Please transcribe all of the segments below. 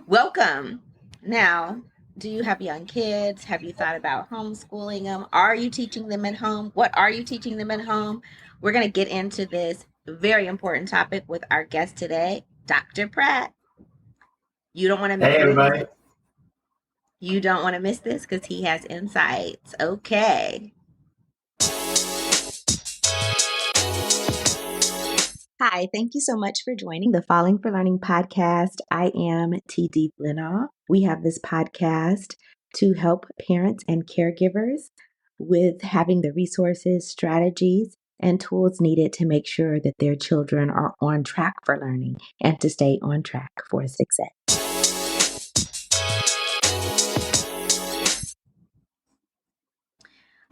Welcome. Now, do you have young kids? Have you thought about homeschooling them? Are you teaching them at home? What are you teaching them at home? We're going to get into this very important topic with our guest today, Dr. Pratt. You don't want to miss Hey this. everybody. You don't want to miss this because he has insights. Okay. Hi, thank you so much for joining the Falling for Learning podcast. I am TD Blennaw. We have this podcast to help parents and caregivers with having the resources, strategies, and tools needed to make sure that their children are on track for learning and to stay on track for success.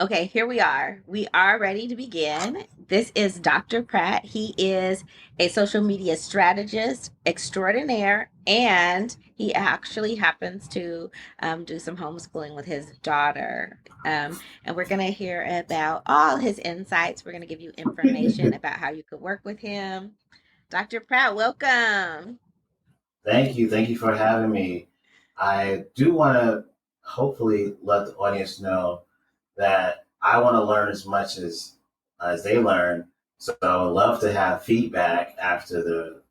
Okay, here we are. We are ready to begin. This is Dr. Pratt. He is a social media strategist extraordinaire, and he actually happens to do some homeschooling with his daughter. And we're going to hear about all his insights. We're going to give you information about how you could work with him. Dr. Pratt, welcome. Thank you for having me. I do want to hopefully let the audience know that I want to learn as much as they learn. So I would love to have feedback after the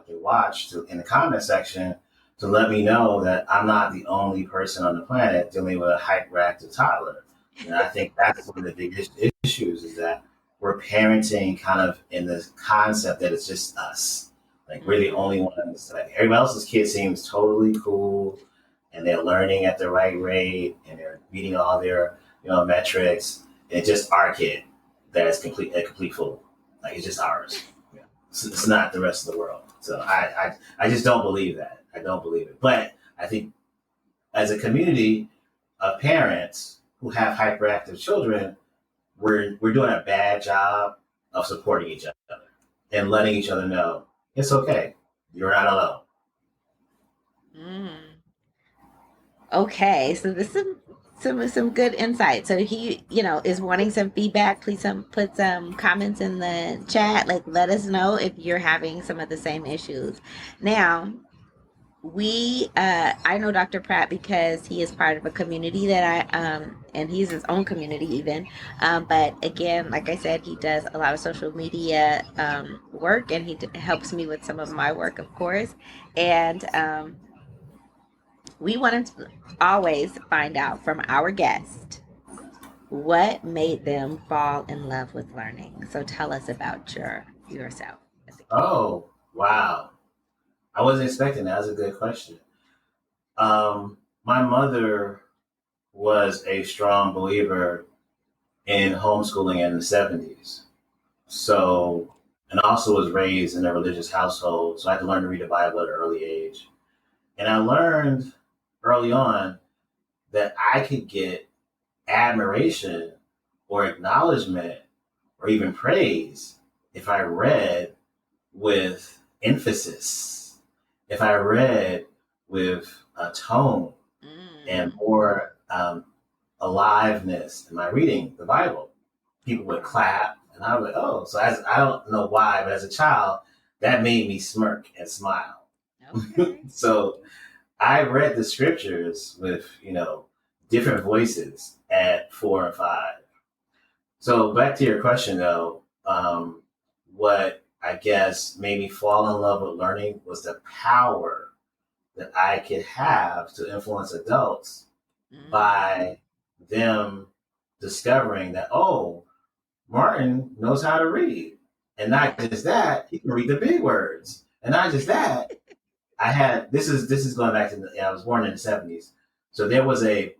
watch in the comment section to let me know that I'm not the only person on the planet dealing with a hyperactive toddler. And I think that's one of the biggest issues is that we're parenting kind of in this concept that it's just us. Like we're the only ones. Like everybody else's kid seems totally cool, and they're learning at the right rate, and they're meeting all their metrics. And it's just our kid that is a complete fool. Like it's just ours. Yeah. It's not the rest of the world. So I just don't believe that. I don't believe it. But I think as a community of parents who have hyperactive children, we're doing a bad job of supporting each other and letting each other know it's okay. You're not alone. Mm. Okay, so this is some good insight. So he, is wanting some feedback. Please put some comments in the chat. Like let us know if you're having some of the same issues. Now, we I know Dr. Pratt because he is part of a community that and he's his own community even. But again, like I said, he does a lot of social media work and helps me with some of my work, of course. And we wanted to always find out from our guest what made them fall in love with learning. So tell us about yourself as a kid. Oh, wow. I wasn't expecting that. That's a good question. My mother was a strong believer in homeschooling in the 70s. So, and also was raised in a religious household. So I had to learn to read the Bible at an early age. And I learned early on that I could get admiration or acknowledgement or even praise if I read with emphasis, if I read with a tone and Mm. more aliveness in my reading the Bible. People would clap, and I was like, oh, so I don't know why, but as a child, that made me smirk and smile. Okay. So I read the scriptures with, different voices at 4 and 5. So back to your question though, what I guess made me fall in love with learning was the power that I could have to influence adults Mm. by them discovering that, oh, Martin knows how to read. And not just that, he can read the big words. And not just that, this is going back to I was born in the 70s. So there was a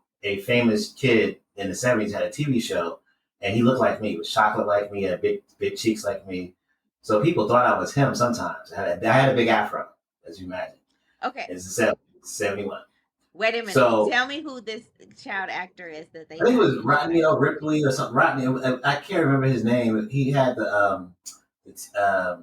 famous kid in the 70s had a TV show and he looked like me, was chocolate like me, had big cheeks like me. So people thought I was him sometimes. I had a big afro, as you imagine. Okay. It's the 70s, 71. Wait a minute. So Tell me who this child actor is that they I think it thought was you looked Rodney like. L. Ripley or something. Rodney, I can't remember his name. He had it's I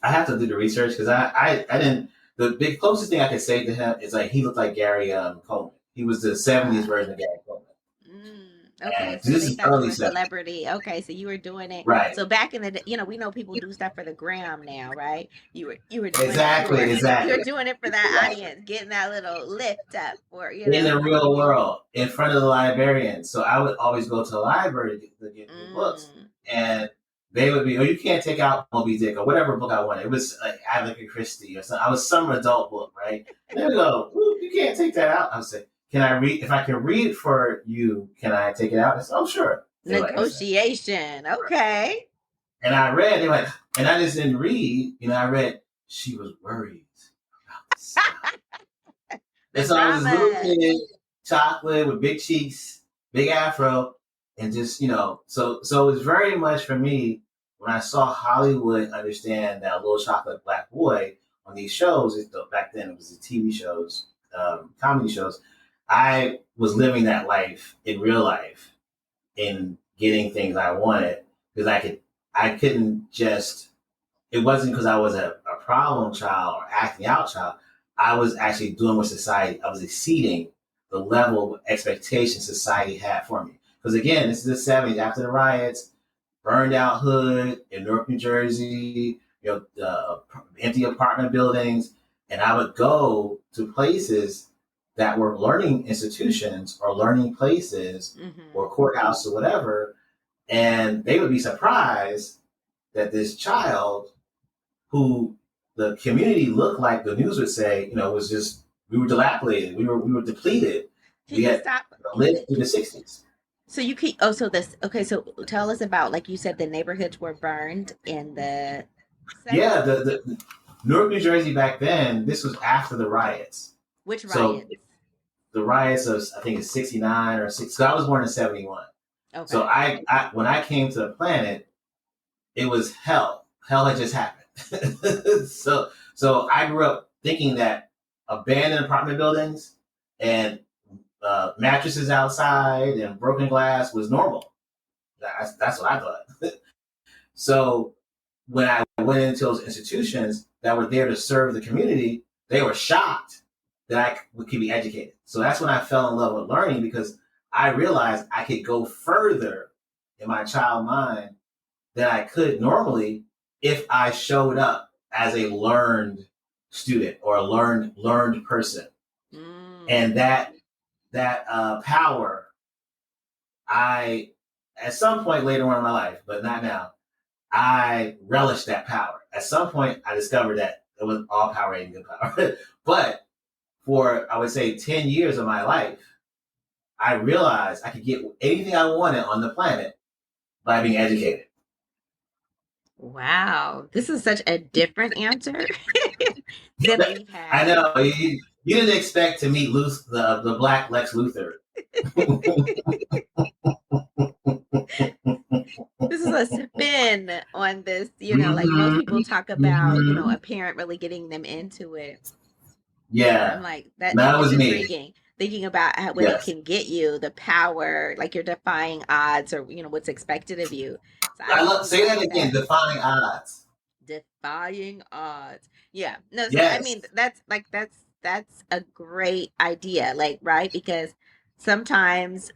have to do the research because I didn't. The big closest thing I could say to him is like he looked like Gary Coleman. He was the '70s Ah. version of Gary Coleman. Mm. Okay, And so this they is thought you early were a 70s. celebrity. Okay, so you were doing it. Right. So back in the day, we know people do stuff for the gram now, right? You were doing it for Exactly, you were exactly. doing it for that Exactly. audience, getting that little lift up for, In the real world, in front of the librarian. So I would always go to the library to get new books. Mm. And they would be, oh, you can't take out Moby Dick or whatever book I wanted. It was like Agatha Christie or something. I was some adult book, right? And they would go, you can't take that out. I would say, can I read? If I can read for you, can I take it out? I said, oh, sure. They're like, yes. Negotiation. Okay. And I read, they were like, and I just didn't read. I read, she was worried about the sound. The And so I was this little drama. kid, chocolate with big cheeks, big afro, and just, so it was very much for me when I saw Hollywood understand that little chocolate black boy on these shows. Back then it was the TV shows, comedy shows. I was living that life in real life, in getting things I wanted, because I couldn't just. It wasn't because I was a problem child or acting out child. I was actually doing what society. I was exceeding the level of expectation society had for me. Because again, this is the '70s, after the riots, burned out hood in Newark, New Jersey. Empty apartment buildings, and I would go to places that were learning institutions or learning places Mm-hmm. or courthouse or whatever, and they would be surprised that this child who the community looked like the news would say, was just, we were dilapidated, we were depleted, Can we you had stop? lived through the '60s. So you keep, so this, okay, so tell us about, like you said, the neighborhoods were burned in the Yeah, 70s. the Newark, New Jersey back then. This was after the riots. Which So riots? the riots of, I think it's '69 or '6. So I was born in '71. So Okay. I when I came to the planet, it was hell. Hell had just happened. So I grew up thinking that abandoned apartment buildings and mattresses outside and broken glass was normal. That's what I thought. So when I went into those institutions that were there to serve the community, they were shocked that I could be educated. So that's when I fell in love with learning, because I realized I could go further in my child mind than I could normally if I showed up as a learned student or a learned person. And Mm. that power, I at some point later on in my life, but not now, I relished that power. At some point, I discovered that it was all power ain't good power. But for, I would say, 10 years of my life, I realized I could get anything I wanted on the planet by being educated. Wow. This is such a different answer than we've I had. know you didn't expect to meet the black Lex Luthor. This is a spin on this, like most Mm-hmm, people talk about, mm-hmm. a parent really getting them into it. I'm Yeah, like, that that it's was me. intriguing. Thinking about what it Yes, can get you, the power, like you're defying odds or, what's expected of you. So I I love. really Say that like again. that. Defying odds. Defying odds. Yeah. No, so I mean Yes. that's a great idea, like, right? Because sometimes,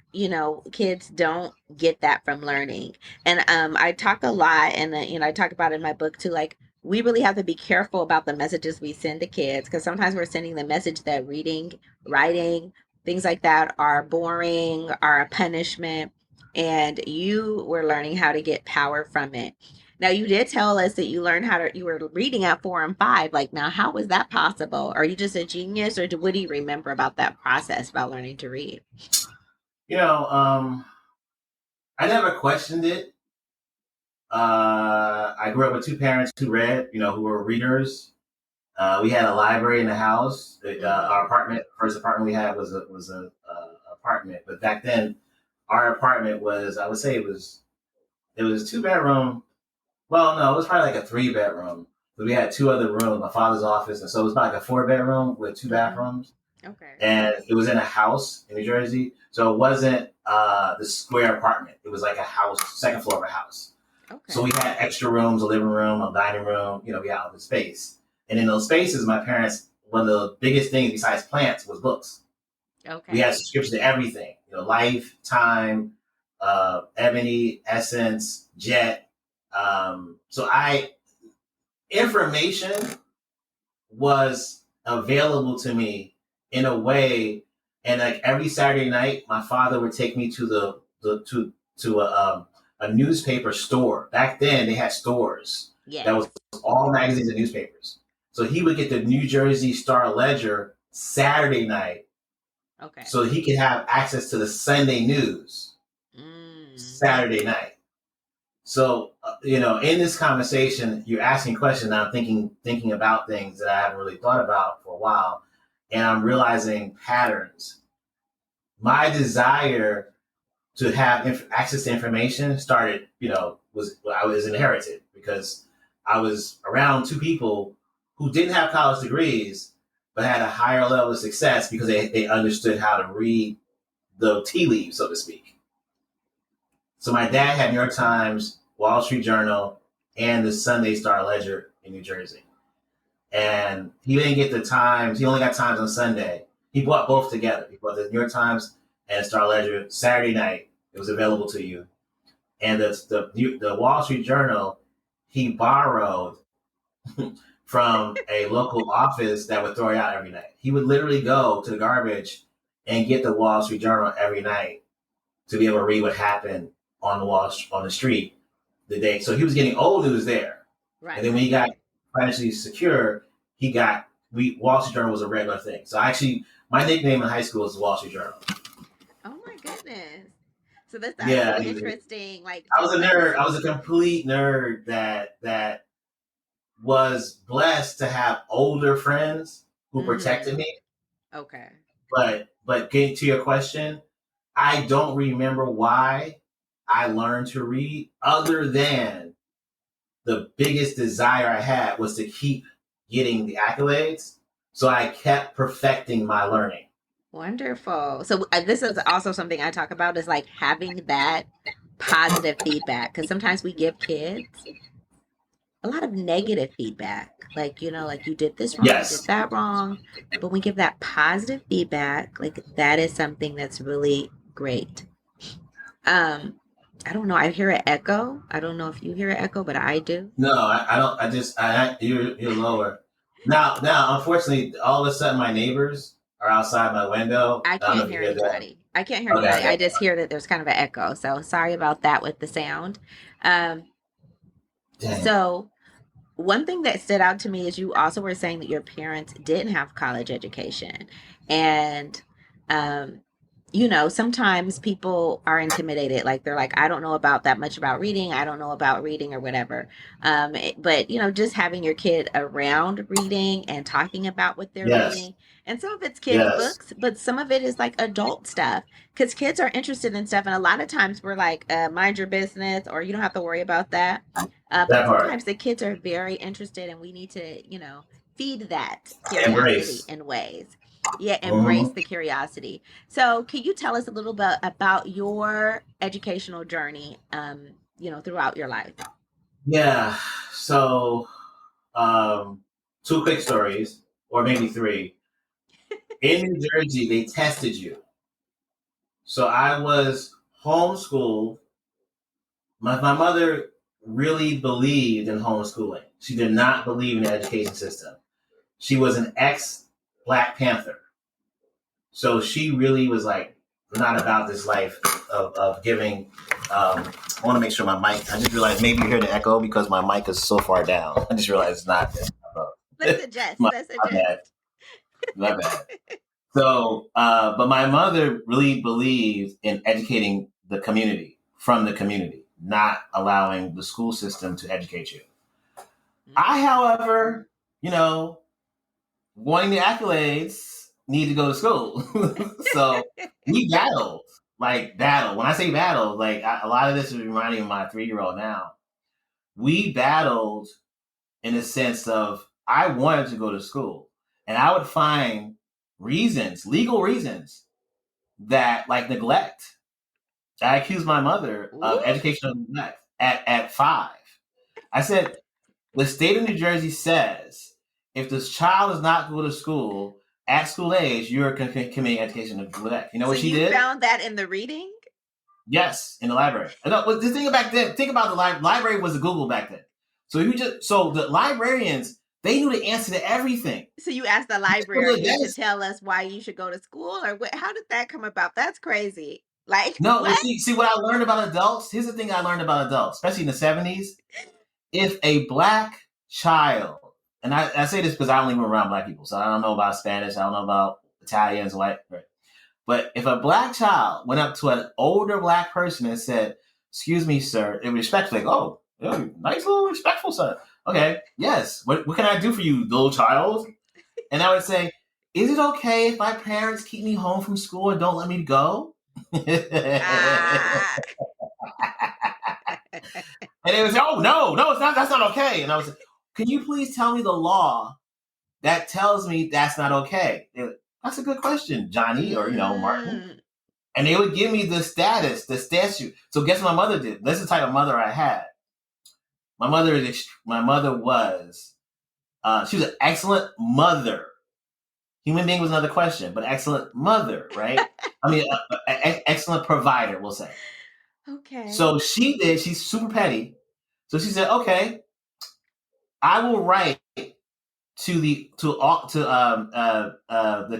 kids don't get that from learning. And I talk a lot, and I talk about it in my book too, like we really have to be careful about the messages we send to kids, because sometimes we're sending the message that reading, writing, things like that are boring, are a punishment, and you were learning how to get power from it. Now you did tell us that you were reading at 4 and 5. Like, now, how was that possible? Are you just a genius, or what do you remember about that process about learning to read? You know, I never questioned it. I grew up with two parents who read, who were readers. We had a library in the house. Our Mm-hmm. apartment, first apartment we had was a apartment, but back then our apartment was, I would say it was 2 bedroom. Well, no, it was probably like a 3 bedroom. But we had two other rooms, my father's office, and so it was about like a 4 bedroom with two Mm-hmm. bathrooms. Okay. And it was in a house in New Jersey, so it wasn't the square apartment. It was like a house, second floor of a house. So we Okay. had extra rooms, a living room, a dining room. We had all the space. And in those spaces, my parents, one of the biggest things besides plants was books. We had Okay. subscription to everything. Life, Time. Ebony, Essence, Jet. So information was available to me in a way, and like every Saturday night, my father would take me to a newspaper store. Back then, they had stores that was Yes. all magazines and newspapers. So he would get the New Jersey Star Ledger Saturday night, Okay. so he could have access to the Sunday news Saturday night. So in this conversation, you're asking questions. And I'm thinking about things that I haven't really thought about for a while, and I'm realizing patterns. My desire to have access to information started, I was inherited because I was around two people who didn't have college degrees, but had a higher level of success because they understood how to read the tea leaves, so to speak. So my dad had New York Times, Wall Street Journal, and the Sunday Star Ledger in New Jersey. And he didn't get the Times. He only got Times on Sunday. He bought both together. He bought the New York Times and Star Ledger Saturday night. It was available to you. And the Wall Street Journal, he borrowed from a local office that would throw it out every night. He would literally go to the garbage and get the Wall Street Journal every night to be able to read what happened on the street the day. So he was getting old news there. Right. And then when he got financially secure, Wall Street Journal was a regular thing. So actually, my nickname in high school was the Wall Street Journal. Oh my goodness. So that's actually interesting. Like, I was a nerd. I was a complete nerd that was blessed to have older friends who protected me. Okay. But getting to your question, I don't remember why I learned to read, other than the biggest desire I had was to keep getting the accolades. So I kept perfecting my learning. Wonderful. So this is also something I talk about, is like having that positive feedback, because sometimes we give kids a lot of negative feedback, like like you did this wrong, Yes. you did that wrong. But we give that positive feedback, like that is something that's really great. I don't know, I hear an echo. I don't know if you hear an echo, but I do. No, I don't. You're lower. Now, unfortunately, all of a sudden my neighbors are outside my window. I can't hear anybody. I can't hear anybody. I just hear that there's kind of an echo. So sorry about that with the sound. So one thing that stood out to me is you also were saying that your parents didn't have college education. And, sometimes people are intimidated. Like they're like, I don't know about that much about reading. I don't know about reading or whatever. But, just having your kid around reading and talking about what they're reading. And some of it's kids' books, but some of it is like adult stuff, because kids are interested in stuff. And a lot of times we're like, mind your business, or you don't have to worry about that. But sometimes the kids are very interested, and we need to, feed that curiosity in ways. Yeah, embrace the curiosity. So can you tell us a little bit about your educational journey, throughout your life? Yeah. So, two quick stories, or maybe three. In New Jersey, they tested you. So I was homeschooled. My mother really believed in homeschooling. She did not believe in the education system. She was an ex-Black Panther. So she really was like, not about this life of giving. I want to make sure my mic, I just realized maybe you hear the echo because my mic is so far down. I just realized it's not. Let's adjust. My bad. So, but my mother really believed in educating the community, from the community, not allowing the school system to educate you. I, however, wanting the accolades, need to go to school. So we battled. When I say battle, a lot of this is reminding me of my 3-year-old now. We battled in the sense of, I wanted to go to school, and I would find legal reasons, that like neglect. I accused my mother of educational neglect at 5. I said, the state of New Jersey says if this child does not go to school at school age, you're committing educational neglect. You know what she did? You found that in the reading? Yes, in the library. No, but the thing back then, think about the library was the Google back then. So the librarians, they knew the answer to everything. So you asked the librarian to tell us why you should go to school, or what? How did that come about? That's crazy. Like No, what? see what I learned about adults. Here's the thing I learned about adults, especially in the 70s. If a black child, and I say this because I only live around black people, so I don't know about Spanish, I don't know about Italians, white, right? But if a black child went up to an older black person and said, "Excuse me, sir," in respect, like, "Oh, yeah, nice little respectful son." Okay, yes. What can I do for you, little child? And I would say, "Is it okay if my parents keep me home from school and don't let me go?" Ah. And they would say, "Oh, no, it's not. That's not okay." And I was like, "Can you please tell me the law that tells me that's not okay?" Like, "That's a good question, Johnny," or Martin. And they would give me the statute. So guess what my mother did? That's the type of mother I had. My mother was, she was an excellent mother. Human being was another question, but excellent mother, right? I mean, excellent provider, we'll say. Okay. So she's super petty. So she said, "Okay, I will write to the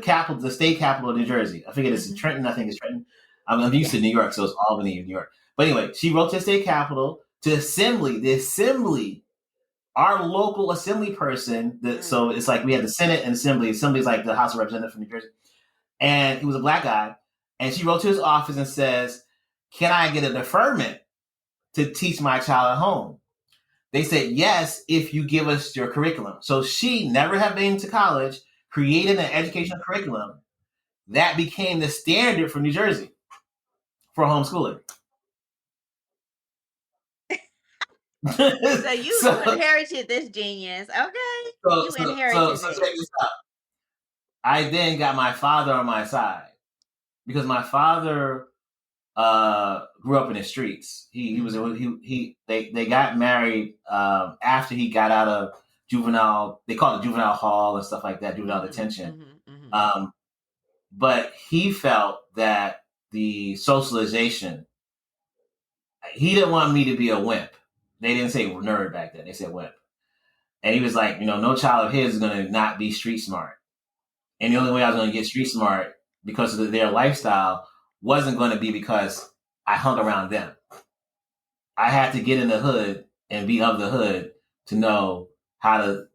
capital, the state capital of New Jersey. I forget it's Trenton. I think it's Trenton. I'm used to New York, so it's Albany, New York. But anyway, she wrote to the state capital, to the assembly, our local assembly person. So it's like we had the Senate and assembly. Assembly is like the House of Representatives from New Jersey, and he was a black guy. And she wrote to his office and says, "Can I get a deferment to teach my child at home?" They said, "Yes, if you give us your curriculum." So she, never have been to college, created an educational curriculum that became the standard for New Jersey for homeschooling. So you inherited this genius. Okay. You inherited so it. check this out. I then got my father on my side because my father grew up in the streets. They got married after he got out of juvenile. They call it juvenile hall and stuff like that, juvenile detention. But he felt that the socialization, he didn't want me to be a wimp. They didn't say nerd back then. They said wimp. And he was like, no child of his is going to not be street smart. And the only way I was going to get street smart because of their lifestyle wasn't going to be because I hung around them. I had to get in the hood and be of the hood to know how to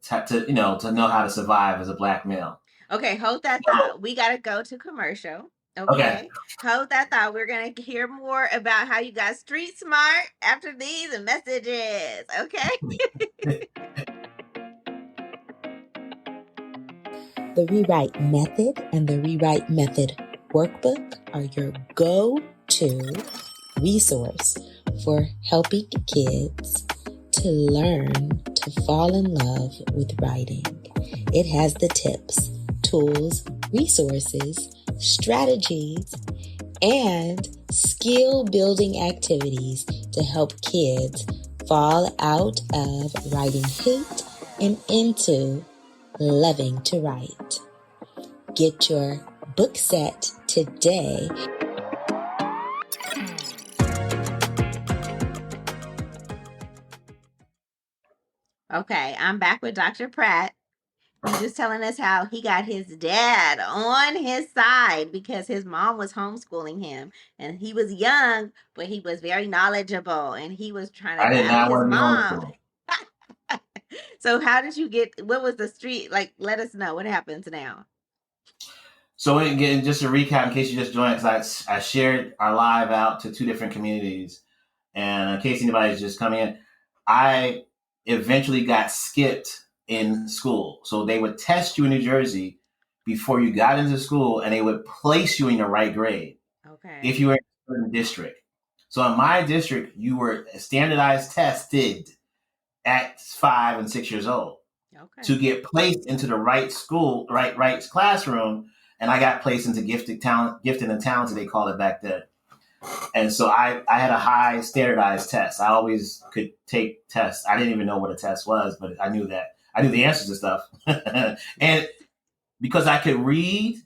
know how to survive as a black male. Okay, hold that thought. We got to go to commercial. Okay. Hold that thought. We're going to hear more about how you got street smart after these messages. Okay. The Rewrite Method and the Rewrite Method Workbook are your go-to resource for helping kids to learn to fall in love with writing. It has the tips, tools, resources, strategies, and skill-building activities to help kids fall out of writing hate and into loving to write. Get your book set today. Okay, I'm back with Dr. Pratt. He's just telling us how he got his dad on his side because his mom was homeschooling him. And he was young, but he was very knowledgeable. And he was trying to rally his mom. So how did you what was the street like? Let us know what happens now. So again, just to recap, in case you just joined, because I shared our live out to 2 different communities, and in case anybody's just coming in, I eventually got skipped in school. So they would test you in New Jersey before you got into school, and they would place you in your right grade. Okay. If you were in a certain district. So in my district, you were standardized tested at 5 and 6 years old to get placed into the right school, right classroom. And I got placed into gifted and talented, they called it back then. And so I had a high standardized test. I always could take tests. I didn't even know what a test was, but I knew the answers to stuff. And because I could read,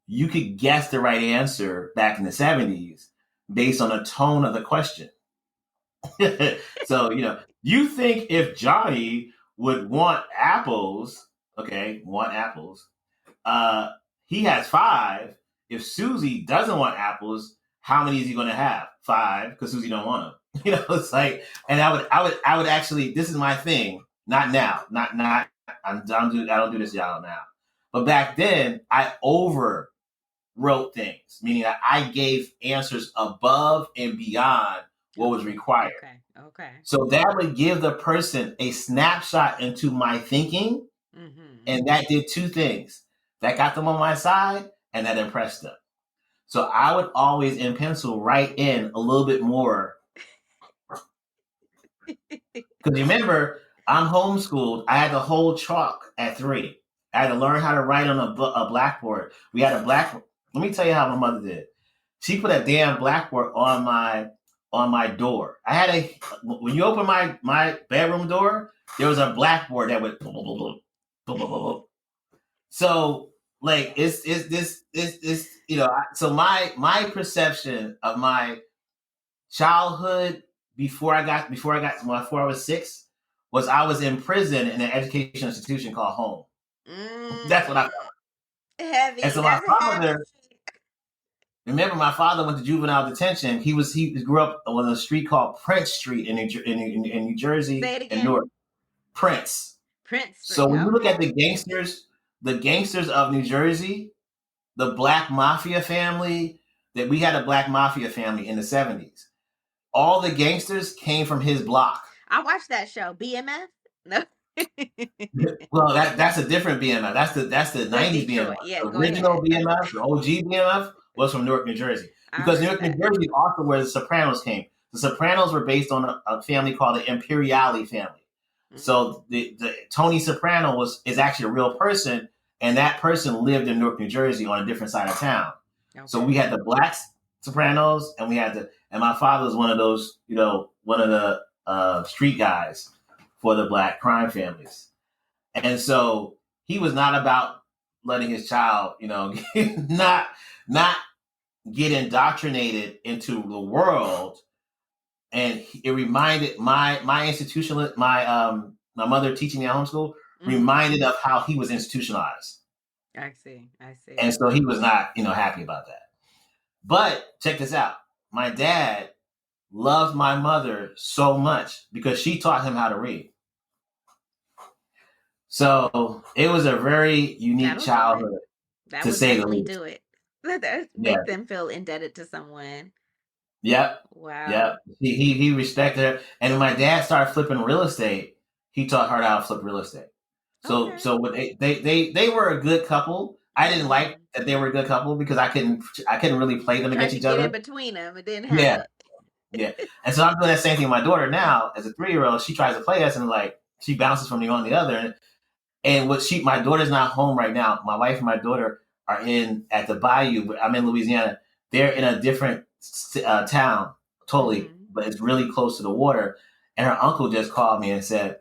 you could guess the right answer back in the 70s. based on the tone of the question. So, you think if Johnny would want apples, okay, want apples, uh, he has five. If Susie doesn't want apples, how many is he going to have? Five, because Susie don't want them. It's like, and I would actually. This is my thing. Not now. Not. I don't do this y'all now. But back then, I overwrote things, meaning that I gave answers above and beyond what was required. Okay. So that would give the person a snapshot into my thinking, and that did two things. That got them on my side, and that impressed them. So I would always, in pencil, write in a little bit more. Because remember, I'm homeschooled. I had to hold chalk at 3. I had to learn how to write on a blackboard. We had a blackboard. Let me tell you how my mother did. She put a damn blackboard on my door. I had when you open my bedroom door, there was a blackboard that would blah, blah, blah, blah, blah, blah, blah. So like it's this so my perception of my childhood before I was 6 was I was in prison in an educational institution called home. That's what I felt. Heavy. And so my father, remember, my father went to juvenile detention. He grew up on a street called Prince Street in New Jersey. Say it again. And Newark. Prince Street. So when you look at the gangsters of New Jersey, the black mafia family, that we had a black mafia family in the 70s. All the gangsters came from his block. I watched that show, BMF. No. Well, that's a different BMF. That's the 90s BMF. Yeah, the original BMF, the OG BMF, was from Newark, New Jersey. Because Newark, New Jersey is also where the Sopranos came. The Sopranos were based on a family called the Imperiale family. So the Tony Soprano is actually a real person, and that person lived in Newark, New Jersey, on a different side of town. Okay. So we had the black Sopranos, and and my father was one of those, one of the street guys for the black crime families, and so he was not about letting his child, not get indoctrinated into the world. And it reminded my institution, my mother teaching me at homeschool, reminded of how he was institutionalized. I see. And so he was not, happy about that. But check this out. My dad loved my mother so much because she taught him how to read. So it was a very unique childhood. That would definitely do it. That make them feel indebted to someone. Yep. Wow. Yep. He respected her. And when my dad started flipping real estate, he taught her how to flip real estate. So when they were a good couple. I didn't like that they were a good couple because I couldn't really play them against each other. In between them, it didn't happen. Yeah. And so I'm doing that same thing with my daughter now. As a 3-year-old, she tries to play us, and she bounces from one to the other. And my daughter's not home right now. My wife and my daughter are at the Bayou, but I'm in Louisiana. They're in a different town, totally, but it's really close to the water. And her uncle just called me and said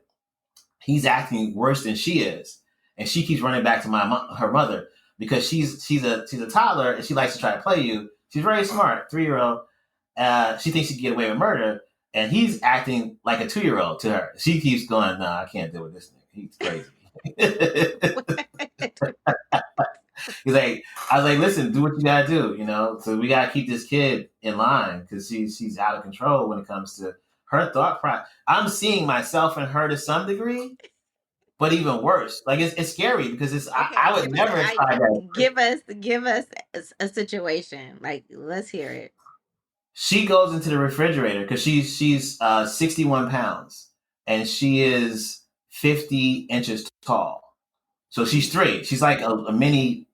he's acting worse than she is, and she keeps running back to her mother because she's a toddler and she likes to try to play you. She's very smart, 3-year-old. She thinks she can get away with murder, and he's acting like a 2-year-old to her. She keeps going, "No, I can't deal with this nigga. He's crazy." I was like, listen, do what you gotta do, So we gotta keep this kid in line because she's out of control when it comes to her thought process. I'm seeing myself in her to some degree, but even worse. Like it's scary because I would never try that. Give us a situation. Like, let's hear it. She goes into the refrigerator because she's 61 pounds and she is 50 inches tall. So she's 3. She's like a mini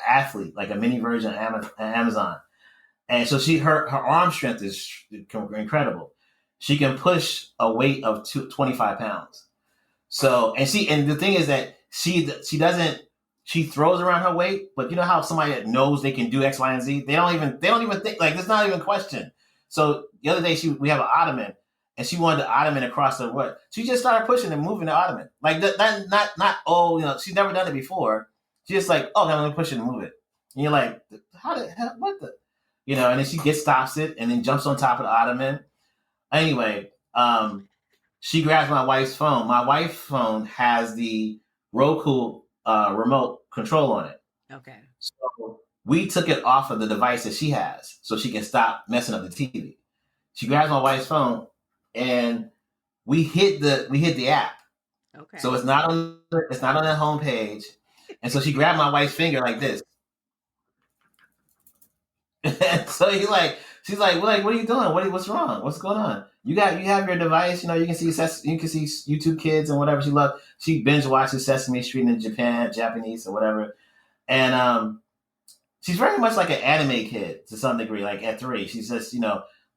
athlete, like a mini version of Amazon. And so her arm strength is incredible. She can push a weight of 25 pounds. So, and the thing is that she throws around her weight, but you know how somebody that knows they can do X, Y, and Z, they don't even think, like, there's not even a question. So the other day we have an ottoman, and she wanted the ottoman across the what? She just started pushing and moving the ottoman. Like she's never done it before. She's just like, oh, I'm gonna push it and move it. And you're like, what the? and then she stops it and then jumps on top of the ottoman. Anyway, she grabs my wife's phone. My wife's phone has the Roku remote control on it. Okay. So we took it off of the device that she has so she can stop messing up the TV. She grabs my wife's phone and we hit the app. Okay. So it's not on the homepage. And so she grabbed my wife's finger like this. And so she's like, what are you doing? What's wrong? What's going on? You have your device, you can see YouTube Kids and whatever she loves. She binge watches Sesame Street in Japanese or whatever. And she's very much like an anime kid to some degree, like at 3. She's just,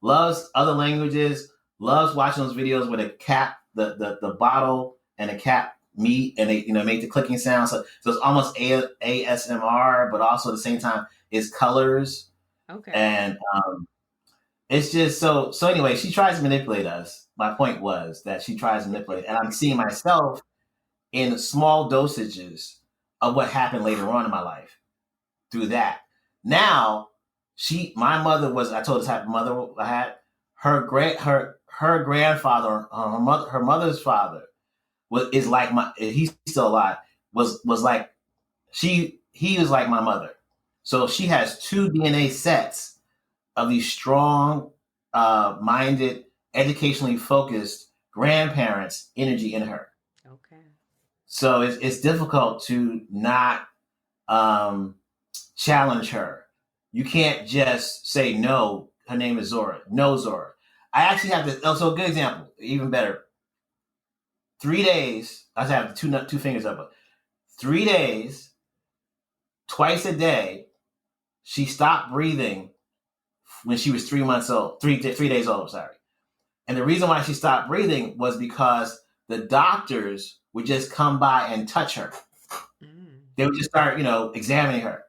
loves other languages, loves watching those videos where the cap, the bottle and the cap meet and they, make the clicking sound. So it's almost ASMR, but also at the same time it's colors. Okay. And it's just so anyway, she tries to manipulate us. My point was that she tries to manipulate, and I'm seeing myself in small dosages of what happened later on in my life through that. Now, my mother was, I told this type of mother I had, her grandfather, her mother's father is like he's still alive, was like, he was like my mother. So she has 2 DNA sets of these strong, minded, educationally focused grandparents' energy in her. Okay. So it's difficult to not challenge her. You can't just say no. Her name is Zora. No, Zora. I actually have to. Also, a good example, even better. 3 days. I have two fingers up. 3 days, twice a day. She stopped breathing when she was 3 months old. 3 days old. Sorry. And the reason why she stopped breathing was because the doctors would just come by and touch her. Mm. They would just start, examining her.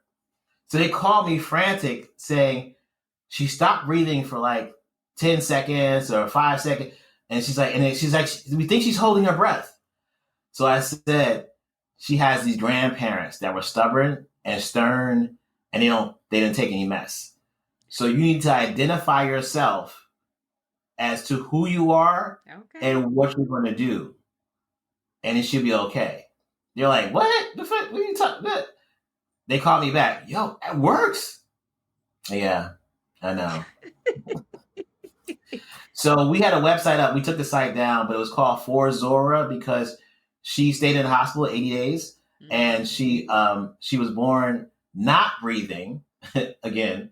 So they called me frantic saying she stopped breathing for like 10 seconds or 5 seconds. And she's like, we think she's holding her breath. So I said, she has these grandparents that were stubborn and stern and they didn't take any mess. So you need to identify yourself as to who you are and what you're going to do. And it should be okay. You're like, what? The fuck? What are you talking about? They called me back. Yo, it works. Yeah, I know. So we had a website up. We took the site down, but it was called For Zora because she stayed in the hospital 80 days. Mm-hmm. And she was born not breathing again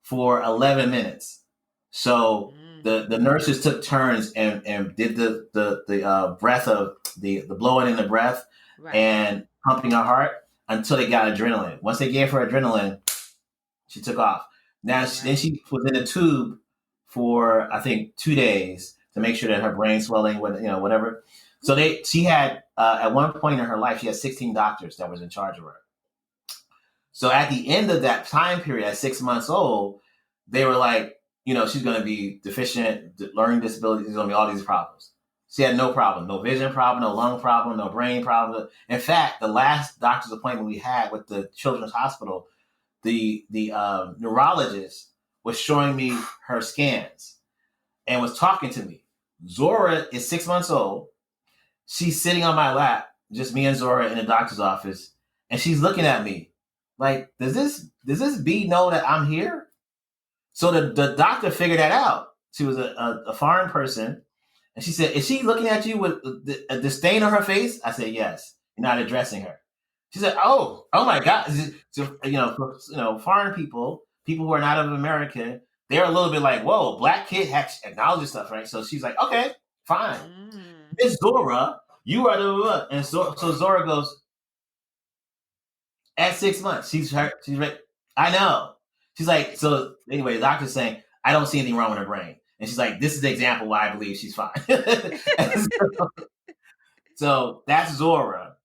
for 11 minutes. So the nurses took turns and did the breath of the blowing in the breath and pumping her heart until they got adrenaline. Once they gave her adrenaline, she took off. Now then she was in a tube for I think 2 days to make sure that her brain swelling, whatever. So she had at one point in her life she had 16 doctors that was in charge of her. So at the end of that time period, at 6 months old, they were like, she's going to be deficient, learning disability. There's going to be all these problems. She had no problem, no vision problem, no lung problem, no brain problem. In fact, the last doctor's appointment we had with the Children's Hospital, the neurologist was showing me her scans and was talking to me. Zora is 6 months old. She's sitting on my lap, just me and Zora in the doctor's office, and she's looking at me like, does this bee know that I'm here? So the doctor figured that out. She was a foreign person. And she said, is she looking at you with a disdain on her face? I said, yes. You're not addressing her. She said, oh my God. So, foreign people who are not of America, they're a little bit like, whoa, black kid acknowledges stuff, right? So she's like, okay, fine. Miss Zora, you are the, and so Zora goes, at 6 months, she's right. I know. She's like, so anyway, the doctor's saying, I don't see anything wrong with her brain. And she's like, this is the example why I believe she's fine. So that's Zora.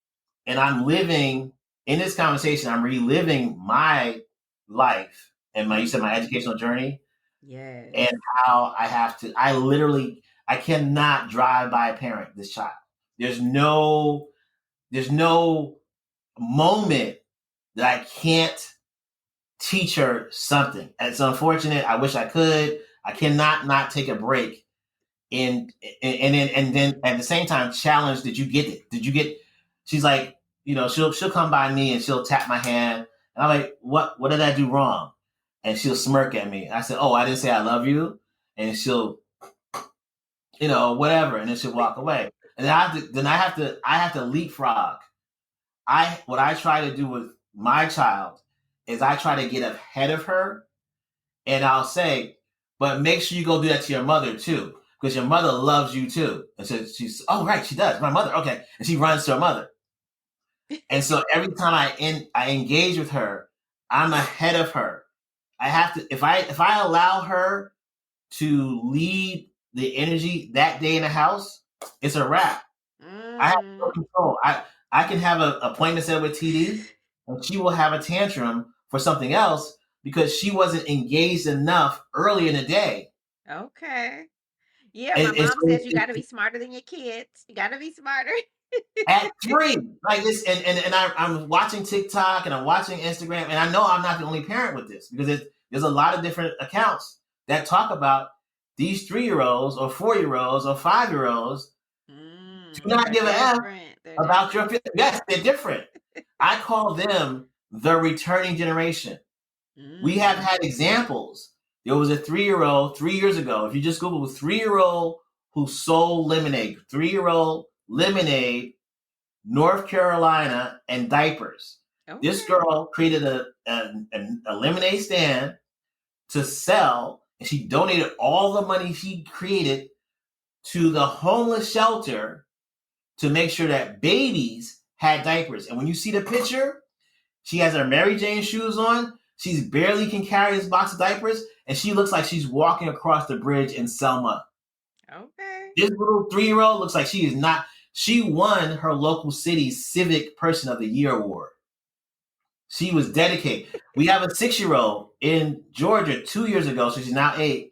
And I'm living in this conversation. I'm reliving my life and you said my educational journey. Yes. And how I cannot drive by a parent this child. There's no moment that I can't teach her something. It's unfortunate. I wish I could. I cannot not take a break and then at the same time challenge. Did you get it? Did you get? She's like, she'll come by me and she'll tap my hand, and I'm like, what did I do wrong? And she'll smirk at me. I said, oh, I didn't say I love you, and she'll, whatever, and then she'll walk away. And I have to leapfrog. What I try to do with my child is I try to get ahead of her, and I'll say, but make sure you go do that to your mother too, because your mother loves you too. And so she's, oh right, she does. My mother, okay, and she runs to her mother. And so every time I engage with her, I'm ahead of her. I have to if I allow her to lead the energy that day in the house, it's a wrap. I have no control. I can have an appointment set with TD, and she will have a tantrum for something else because she wasn't engaged enough early in the day. Okay. Yeah, my And mom so says you got to be smarter than your kids. You got to be smarter. at 3, like this, and I'm watching TikTok and I'm watching Instagram, and I know I'm not the only parent with this because there's a lot of different accounts that talk about these 3-year-olds or 4-year-olds or 5-year-olds do not They're give a F different. They're about your different. feelings. Yes, they're different. I call them the returning generation. We have had examples. There was a 3-year-old 3 years ago. If you just Google 3-year-old who sold lemonade, 3-year-old lemonade, North Carolina, and diapers. This Okay. girl created a lemonade stand to sell, and she donated all the money she created to the homeless shelter to make sure that babies had diapers. And when you see the picture, she has her Mary Jane shoes on. She's barely can carry this box of diapers, and she looks like she's walking across the bridge in Selma. Okay. This little 3-year-old looks like she is not. She won her local city's Civic Person of the Year award. She was dedicated. We have a 6-year-old in Georgia 2 years ago, so she's now 8,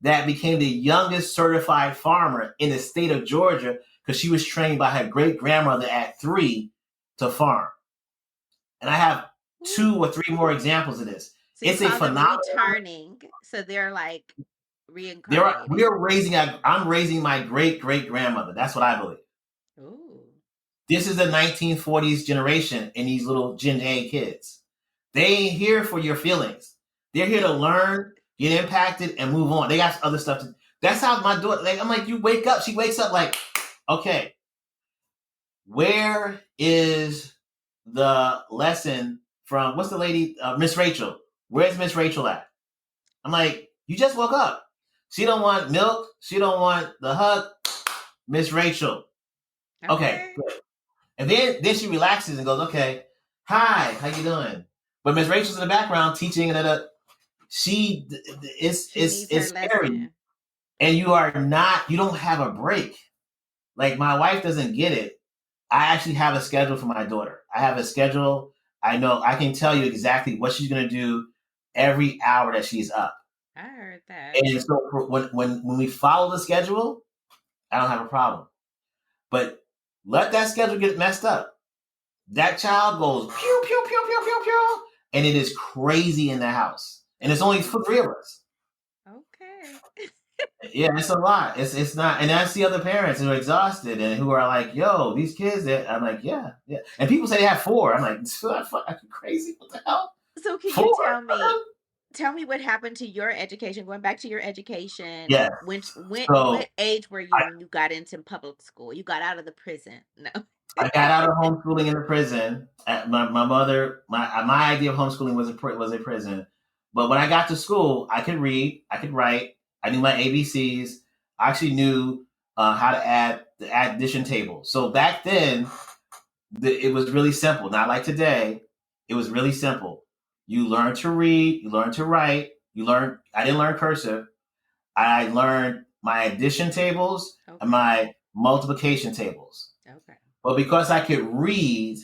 that became the youngest certified farmer in the state of Georgia because she was trained by her great grandmother at 3 to farm. And I have 2 or 3 more examples of this. So you It's a call them phenomenon. returning. So they're like reincarnated. I'm raising my great great grandmother. That's what I believe. Ooh. This is the 1940s generation and these little Gen A kids. They ain't here for your feelings. They're here to learn, get impacted, and move on. They got other stuff to. That's how my daughter. Like, I'm like, you wake up. She wakes up like, okay, where is the lesson from? What's the lady, Miss Rachel? Where's Miss Rachel at? I'm like, you just woke up. She don't want milk. She don't want the hug. Miss Rachel. Okay, Okay. good. And then she relaxes and goes, okay, hi, how you doing? But Miss Rachel's in the background teaching, and she it's She it's needs her it's scary, lesson. and you don't have a break. Like my wife doesn't get it. I actually have a schedule for my daughter. I have a schedule. I know I can tell you exactly what she's gonna do every hour that she's up. I heard that. And so when we follow the schedule, I don't have a problem. But let that schedule get messed up. That child goes pew pew pew pew pew pew, and it is crazy in the house. And it's only for 3 of us. Okay. Yeah, it's a lot. It's not, and I see other parents who are exhausted and who are like, "Yo, these kids." I'm like, "Yeah, yeah." And people say they have 4. I'm like, "Are you crazy? What the hell? So can you 4?" tell me what happened to your education, going back to your education. Yes. So What age were you I, when you got into public school? You got out of the prison. No. I got out of homeschooling in a prison. My mother, my idea of homeschooling was a prison. But when I got to school, I could read, I could write, I knew my ABCs. I actually knew how to add the addition table. So back then, it was really simple. Not like today. It was really simple. You learn to read, you learn to write, you learn. I didn't learn cursive. I learned my addition tables and Okay. my multiplication tables. Okay. But because I could read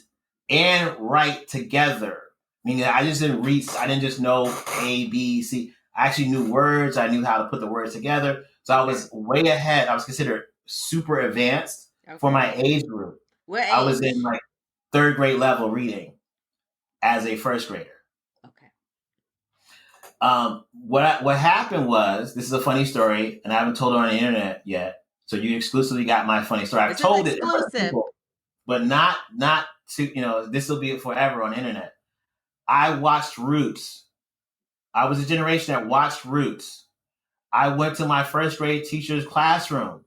and write together, meaning I just didn't read, I didn't just know A, B, C. I actually knew words. I knew how to put the words together. So I Okay. was way ahead. I was considered super advanced for Okay. my age group. What I was in age? like 3rd grade level reading as a 1st grader. Okay. What happened was, this is a funny story, and I haven't told it on the internet yet. So you exclusively got my funny story. I've This is told it to other exclusive. people, but not to this will be forever on the internet. I watched Roots. I was a generation that watched Roots. I went to my first grade teacher's classroom,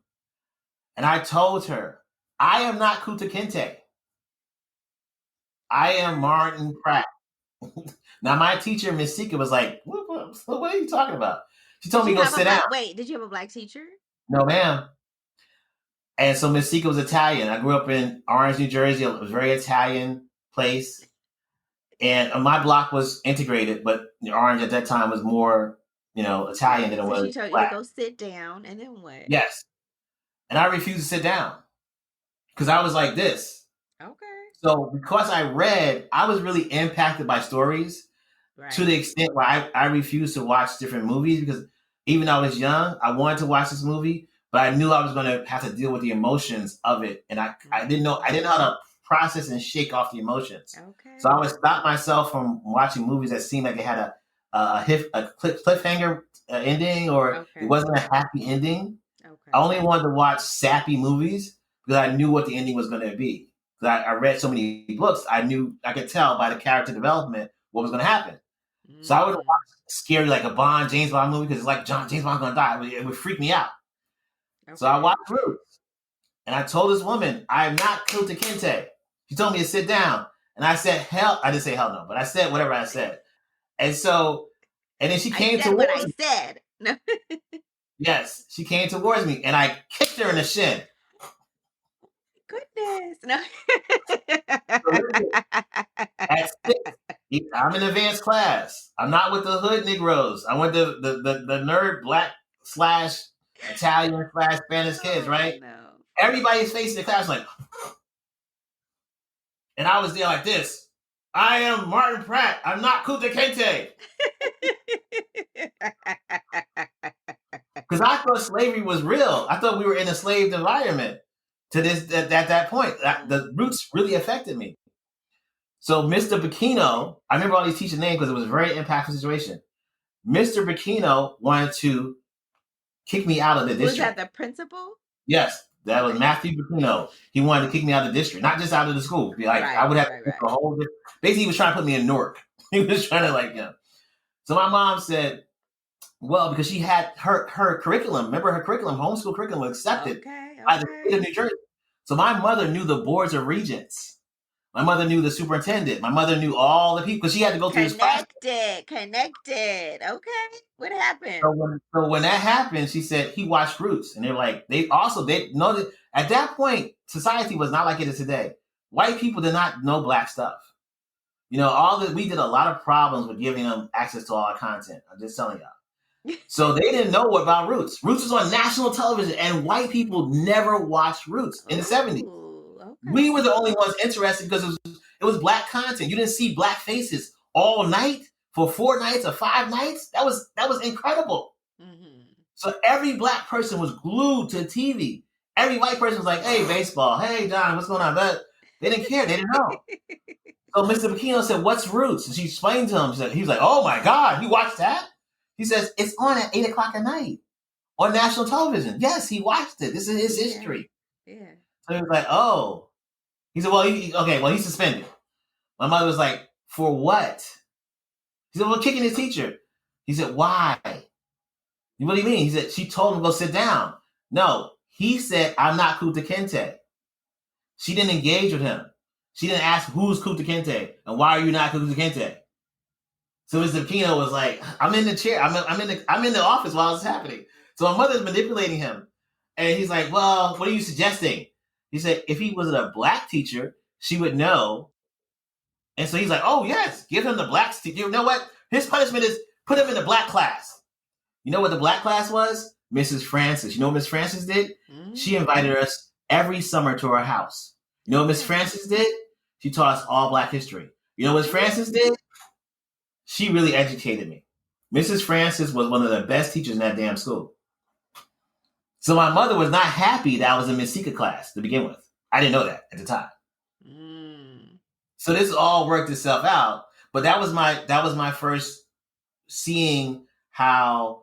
and I told her, I am not Kuta Kinte. I am Martin Pratt. Now, my teacher, Miss Sika, was like, what are you talking about? She told me to go sit down. Wait, did you have a black teacher? No, ma'am. And so Miss Sika was Italian. I grew up in Orange, New Jersey. It was a very Italian place. And my block was integrated, but Orange at that time was more, Italian than it was. So she told you to go sit down, and then what? Yes. And I refused to sit down because I was like this. Okay. So because I read, I was really impacted by stories to the extent where I refused to watch different movies because even though I was young, I wanted to watch this movie, but I knew I was going to have to deal with the emotions of it. And I didn't know how to process and shake off the emotions. Okay. So I would stop myself from watching movies that seemed like it had a cliffhanger ending or it wasn't a happy ending. Okay. I only wanted to watch sappy movies because I knew what the ending was going to be. Because I read so many books, I could tell by the character development what was going to happen. Mm-hmm. So I would watch scary, like a James Bond movie because it's like James Bond's going to die. It would freak me out. Okay. So I watched Roots. And I told this woman, I am not Kuta Kinte. She told me to sit down. And I said, hell, I didn't say hell no, but I said whatever I said. And then she came towards me. I said. No. Yes, she came towards me and I kicked her in the shin. Goodness. No. At 6, I'm in advanced class. I'm not with the hood Negroes. I'm with the nerd black / Italian / Spanish kids, right? No. Everybody's facing the class like, and I was there like this. I am Martin Pratt. I'm not Kuta Kinte. Because I thought slavery was real. I thought we were in a enslaved environment at that point. The Roots really affected me. So Mr. Bikino, I remember all these teachers' names because it was a very impactful situation. Mr. Bikino wanted to kick me out of the district. Was that the principal? Yes, that was Matthew Bikino. He wanted to kick me out of the district, not just out of the school. Like I would have a whole. Basically, he was trying to put me in Newark. He was trying to So my mom said, well, because she had her curriculum. Remember her curriculum, homeschool curriculum, was accepted by the state of New Jersey. So my mother knew the boards of regents. My mother knew the superintendent. My mother knew all the people because she had to go through this process. Connected. Okay. What happened? So when that happened, she said he watched Roots. And they're like, they know that at that point, society was not like it is today. White people did not know black stuff. We did a lot of problems with giving them access to all our content. I'm just telling y'all. So they didn't know about Roots. Roots was on national television, and white people never watched Roots in the 70s. Okay. We were the only ones interested because it was black content. You didn't see black faces all night for 4 nights or 5 nights. That was incredible. Mm-hmm. So every black person was glued to TV. Every white person was like, hey, baseball. Hey, Don, what's going on? But they didn't care. They didn't know. So Mr. Bikino said, what's Roots? And she explained to him. He was like, oh, my God, he watched that? He says, it's on at 8 o'clock at night on national television. Yes, he watched it. This is his history. Yeah. So he was like, oh. He said, well, he's suspended. My mother was like, for what? He said, well, kicking his teacher. He said, why? What do you mean? He said, she told him to go sit down. No, he said, I'm not Kuta Kinte. She didn't engage with him. She didn't ask, who's Kuta Kinte? And why are you not Kuta Kinte? So Mr. Kino was like, I'm in the chair. I'm in the office while it's happening. So my mother's manipulating him. And he's like, well, what are you suggesting? He said, if he was a black teacher, she would know. And so he's like, oh, yes, give him the black teacher. You know what? His punishment is put him in the black class. You know what the black class was? Mrs. Francis. You know what Miss Francis did? Mm-hmm. She invited us every summer to her house. You know what Miss Francis did? She taught us all black history. You know what Miss Francis did? She really educated me. Mrs. Francis was one of the best teachers in that damn school. So my mother was not happy that I was in Miss Sika class to begin with. I didn't know that at the time. Mm. So this all worked itself out. But that was my first seeing how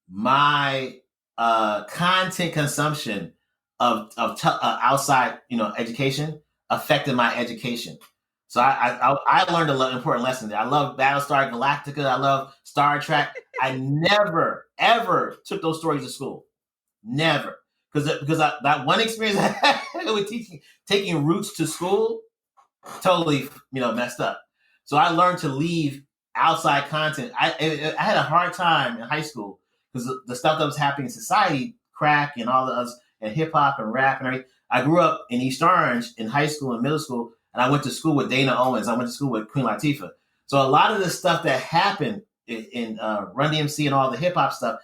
my content consumption of outside education affected my education. So I learned an important lesson. I love Battlestar Galactica. I love Star Trek. I never ever took those stories to school. Never, because that one experience I had with taking roots to school totally messed up. So I learned to leave outside content. I had a hard time in high school because the stuff that was happening in society, crack and all the others, and hip hop and rap and everything. I grew up in East Orange in high school and middle school, and I went to school with Dana Owens. I went to school with Queen Latifah. So a lot of the stuff that happened in Run DMC and all the hip hop stuff,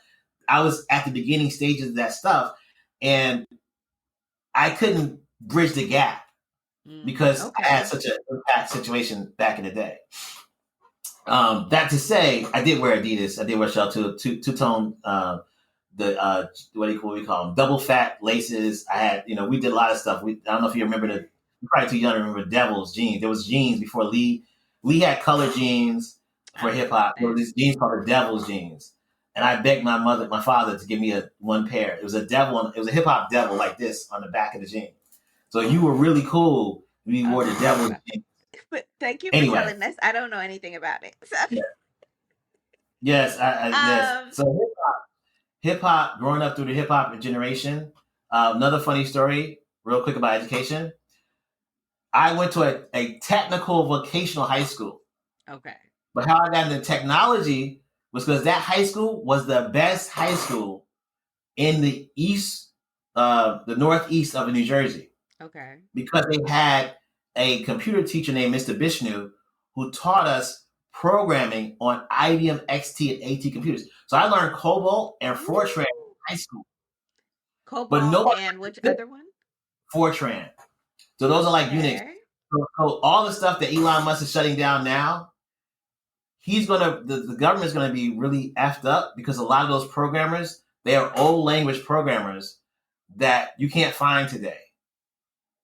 I was at the beginning stages of that stuff, and I couldn't bridge the gap because I had such an impact situation back in the day. That to say, I did wear Adidas. I did wear shell two-tone, what do we call them? Double fat laces. I had, we did a lot of stuff. I don't know if you remember you're probably too young to remember Devil's jeans. There was jeans before Lee. Lee had colored jeans for hip hop. There were these jeans called the Devil's jeans. And I begged my father to give me one pair. It was a devil. It was a hip hop devil like this on the back of the jean. So you were really cool when you wore the Devil's jeans. But thank you for telling us. I don't know anything about it. So. Yeah. Yes, yes. So hip hop, growing up through the hip hop generation. Another funny story, real quick about education. I went to a technical vocational high school. Okay. But how I got into technology was because that high school was the best high school in the northeast of New Jersey. Okay. Because they had a computer teacher named Mr. Bishnu who taught us programming on IBM XT and AT computers. So I learned COBOL and Fortran in high school. COBOL and which other one? Fortran. So those are like Unix. So all the stuff that Elon Musk is shutting down now, the government's gonna be really effed up because a lot of those programmers, they are old language programmers that you can't find today.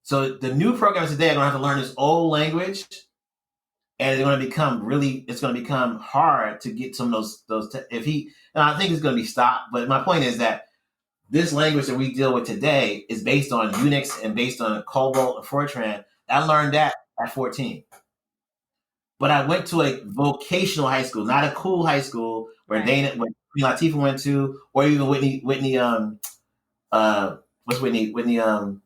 So the new programmers today are gonna have to learn this old language, and it's gonna become hard to get some of those. And I think it's gonna be stopped. But my point is that this language that we deal with today is based on Unix and based on COBOL and Fortran. I learned that at 14. But I went to a vocational high school, not a cool high school where Queen Latifah went to, or even Whitney, what's Whitney?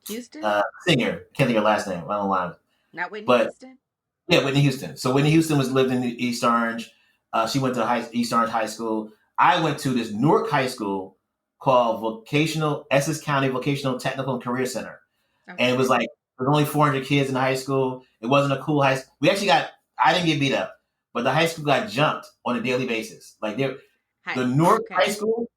Houston? Singer. Can't think of her last name. I don't know why. Not Whitney Houston? Yeah, Whitney Houston. So Whitney Houston lived in East Orange. She went to East Orange High School. I went to this Newark High School called Essex County Vocational Technical and Career Center. Okay. And it was like, there were only 400 kids in the high school. It wasn't a cool high school. I didn't get beat up, but the high school got jumped on a daily basis. Like the Newark High School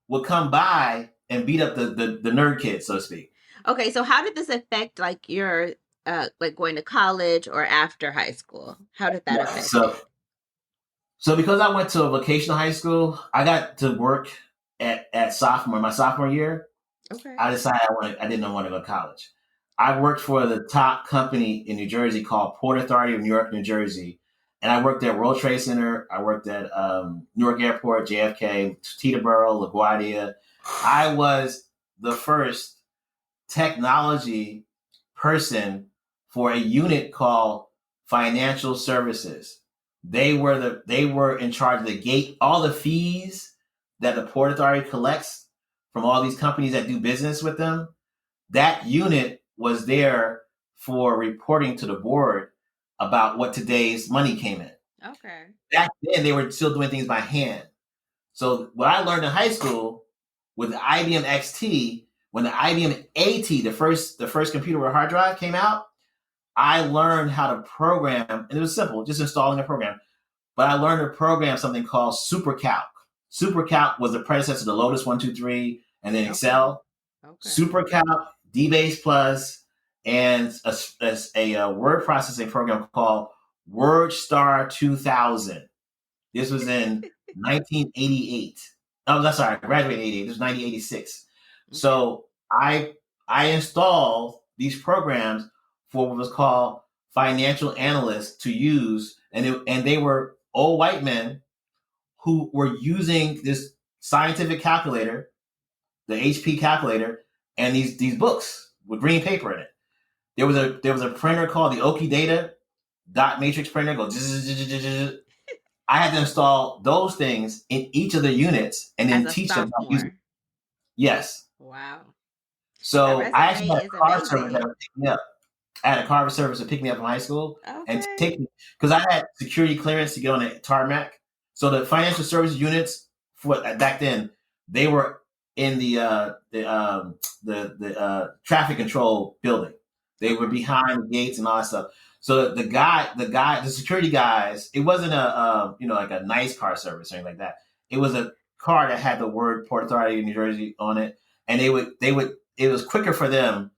would come by and beat up the nerd kids, so to speak. Okay, so how did this affect like your like going to college or after high school? How did that affect you? So because I went to a vocational high school, I got to work at my sophomore year. Okay. I decided I didn't want to go to college. I worked for the top company in New Jersey called Port Authority of New York, New Jersey. And I worked at World Trade Center. I worked at Newark Airport, JFK, Teterboro, LaGuardia. I was the first technology person for a unit called Financial Services. They were in charge of the gate, all the fees that the Port Authority collects from all these companies that do business with them. That unit was there for reporting to the board about what today's money came in. Okay. Back then, they were still doing things by hand. So what I learned in high school with the IBM XT, when the IBM AT, the first computer with a hard drive came out, I learned how to program, and it was simple, just installing a program. But I learned to program something called SuperCalc. SuperCalc was the predecessor to Lotus 123 and then Excel. Okay. SuperCalc, DBase Plus, and a word processing program called WordStar 2000. This was in 1988. Oh, that's sorry, I graduated in 88. This was 1986. Okay. So I installed these programs for what was called financial analysts to use, and they were old white men who were using this scientific calculator, the HP calculator, and these books with green paper in it. There was a printer called the Oki Data dot matrix printer. Go. I had to install those things in each of the units and As then a teach them how to use it. sophomore. Yes. Wow. That So I resume actually had is a car service that amazing. would pick me up. I had a car service to pick me up from high school and Okay. take me because I had security clearance to get on the tarmac. So the financial services units for back then they were in the traffic control building. They were Okay. behind the gates and all that stuff. So the security guys, it wasn't like a nice car service or anything like that. It was a car that had the word Port Authority of New Jersey on it, and they would. It was quicker for them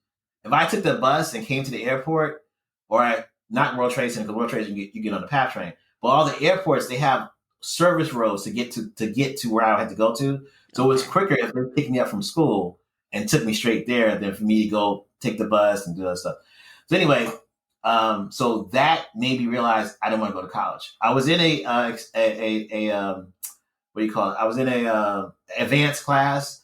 if I took the bus and came to the airport, not World Trade Center, because World Trade Center you get on the PATH train, but all the airports they have service roads to get to where I had to go to. So it was Okay. quicker if they picked me up from school and took me straight there than for me to go take the bus and do that stuff. So anyway, so that made me realize I didn't want to go to college. I was in what do you call it? I was in a advanced class